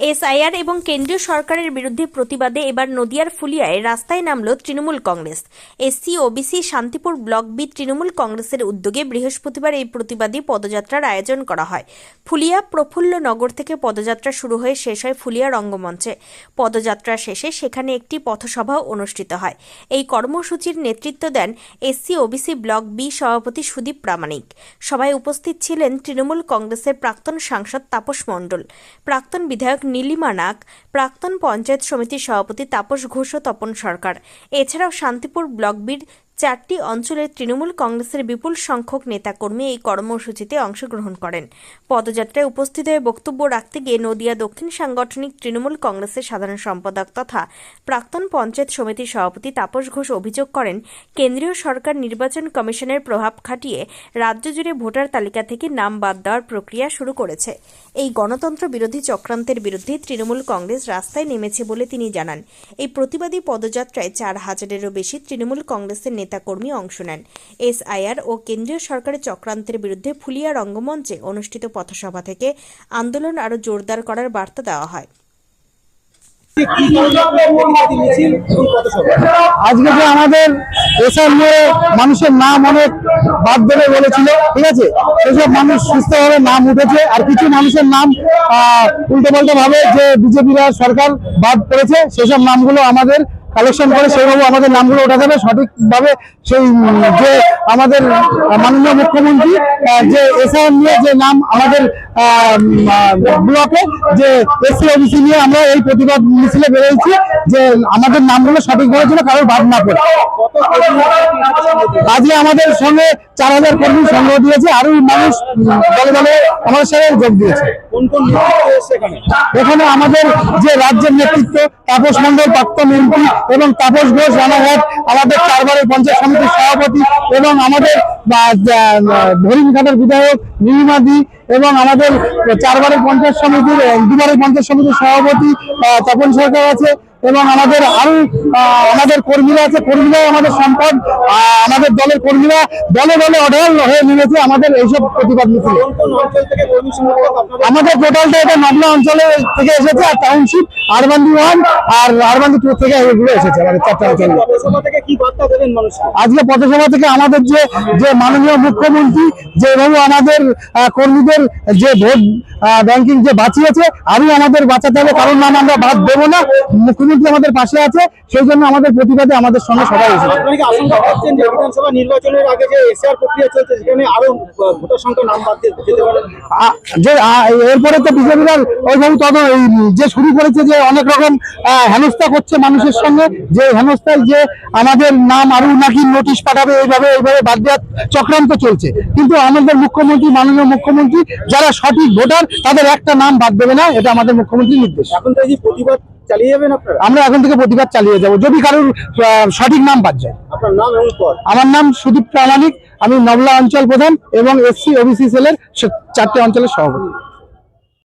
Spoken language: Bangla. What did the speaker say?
এসআইআর এবং কেন্দ্রীয় সরকারের বিরুদ্ধে প্রতিবাদে এবার নদিয়ার ফুলিয়ায় রাস্তায় নামল Trinamool Congress. SC OBC Santipur block B Trinamool কংগ্রেসের উদ্যোগে বৃহস্পতিবার এই প্রতিবাদী পদযাত্রার আয়োজন করা হয়। ফুলিয়া প্রফুল্লনগর থেকে পদযাত্রা শুরু হয়ে শেষ হয় ফুলিয়া রঙ্গমঞ্চে। পদযাত্রা শেষে সেখানে একটি পথসভা অনুষ্ঠিত হয়। এই কর্মসূচির নেতৃত্ব দেন এসসি ওবিসি ব্লক বি সভাপতি সুদীপ প্রামাণিক। সভায় উপস্থিত ছিলেন তৃণমূল কংগ্রেসের প্রাক্তন সাংসদ তাপস মণ্ডল, প্রাক্তন বিধায়ক নীলিমা নাগ, প্রাক্তন পঞ্চায়েত সমিতির সভাপতি তাপস ঘোষ ও তপন সরকার। এছাড়াও শান্তিপুর ব্লক বির 4টি অঞ্চলের তৃণমূল কংগ্রেসের বিপুল সংখ্যক নেতাকর্মী এই কর্মসূচিতে অংশগ্রহণ করেন। পদযাত্রায় উপস্থিত হয়ে বক্তব্য রাখতে গিয়ে নদিয়া দক্ষিণ সাংগঠনিক তৃণমূল কংগ্রেসের সাধারণ সম্পাদক তথা প্রাক্তন পঞ্চায়েত সমিতির সভাপতি তাপস ঘোষ অভিযোগ করেন, কেন্দ্রীয় সরকার নির্বাচন কমিশনের প্রভাব খাটিয়ে রাজ্য জুড়ে ভোটার তালিকা থেকে নাম বাদ দেওয়ার প্রক্রিয়া শুরু করেছে। এই গণতন্ত্র বিরোধী চক্রান্তের বিরুদ্ধে তৃণমূল কংগ্রেস রাস্তায় নেমেছে বলে তিনি জানান। এই প্রতিবাদী পদযাত্রায় 4000-এরও বেশি তৃণমূল কংগ্রেসের নেতাকর্মী অংশ নেন। এসআইআর ও কেন্দ্রীয় সরকারের চক্রান্তের বিরুদ্ধে ফুলিয়া রঙ্গমঞ্চে অনুষ্ঠিত পথসভা থেকে আন্দোলন আরও জোরদার করার বার্তা দেওয়া হয়। আজকে যে আমাদের এসব নিয়ে মানুষের নাম অনেক বাদ দেবে বলেছিল, ঠিক আছে, সেসব মানুষ সুস্থভাবে নাম উঠেছে। আর কিছু মানুষের নাম উল্টো পাল্টা ভাবে যে বিজেপিরা সরকার বাদ করেছে, সেসব নামগুলো আমাদের কালেকশন করে সেইভাবে আমাদের নামগুলো ওঠাতে হবে সঠিকভাবে। সেই যে আমাদের মাননীয় মুখ্যমন্ত্রী যে এসআইআর নিয়ে যে নাম আমাদের ব্লকে যে এসসি ওবিসি নিয়ে আমরা এই প্রতিবাদ মিছিলে বেরিয়েছি যে আমাদের নামগুলো সঠিকভাবে ছিল, কারোর বাদ না পড়ে। আজকে আমাদের সঙ্গে 4000 কর্মী সংগ্রহ দিয়েছে, আরো মানুষ দলে দলে আমাদের সাথে যোগ দিয়েছে। এখানে আমাদের যে রাজ্যের নেতৃত্ব তাপস মণ্ডল প্রাক্তন এমপি এবং তাপস ঘোষ রানাঘাট আমাদের 4বারের পঞ্চায়েত সমিতির সভাপতি এবং আমাদের হরিণঘাটের বিধায়ক নীলিমা দি এবং আমাদের 4বারের পঞ্চায়েত সমিতির 2বারের পঞ্চায়েত সমিতির সভাপতি তপন সরকার আছে এবং আমাদের আরো আমাদের কর্মীরা আছে। কর্মীরাই আমাদের সম্পদ। আমাদের দলের কর্মীরা দলে দলে অঢল হয়ে নেমেছে আমাদের এইসব প্রতিবাদ মিছিলে। আমাদের টোটালটা এটা নবলা অঞ্চলে থেকে এসেছে, আর টাউনশিপ আরবান্দি 1 আর আরবান্দি 2 থেকে এগুলো এসেছে আমাদের 4টা অঞ্চল। আজকে পথসভা থেকে আমাদের যে মাননীয় মুখ্যমন্ত্রী যেভাবে আমাদের কর্মীদের যে ভোট ব্যাংকিং যে বাঁচিয়েছে, আরও আমাদের বাঁচাতে হবে, কারণ নাম আমরা বাদ দেবো না। মুখ্যমন্ত্রী আমাদের পাশে আছে, সেই জন্য আমাদের প্রতিবাদে আমাদের সঙ্গে সবাই এসেছে। বিধানসভা নির্বাচনের আগে যে এসআর প্রক্রিয়া চলছে, সেখানে আরো ভোটার সংখ্যা নাম বাদ যেতে পারে। এরপরে তো বিজেপিরা ওইভাবে যে শুরু করেছে যে অনেক রকম হেনস্থা করছে মানুষের সঙ্গে, যে হেনস্থায় যে আমাদের নাম আরো নাকি নোটিশ পাঠাবে, এইভাবে বাদ দেওয়ার চক্রান্ত চলছে। কিন্তু আমাদের মুখ্যমন্ত্রী মাননীয় মুখ্যমন্ত্রী যারা সঠিক ভোটার তাদের একটা নাম বাদ দেবে না, এটা আমাদের মুখ্যমন্ত্রীর নির্দেশ। এখন তো এই প্রতিবাদ চালিয়ে যাবেন আপনারা? আমরা এখন থেকে প্রতিবাদ চালিয়ে যাব যদি কারোর সঠিক নাম বাদ যায়। আপনার নাম এবং পদ? আমার নাম সুদীপ প্রামাণিক, আমি নবলা অঞ্চল প্রধান এবং এসসি ওবিসি সেলের 4টে অঞ্চলের সভাপতি।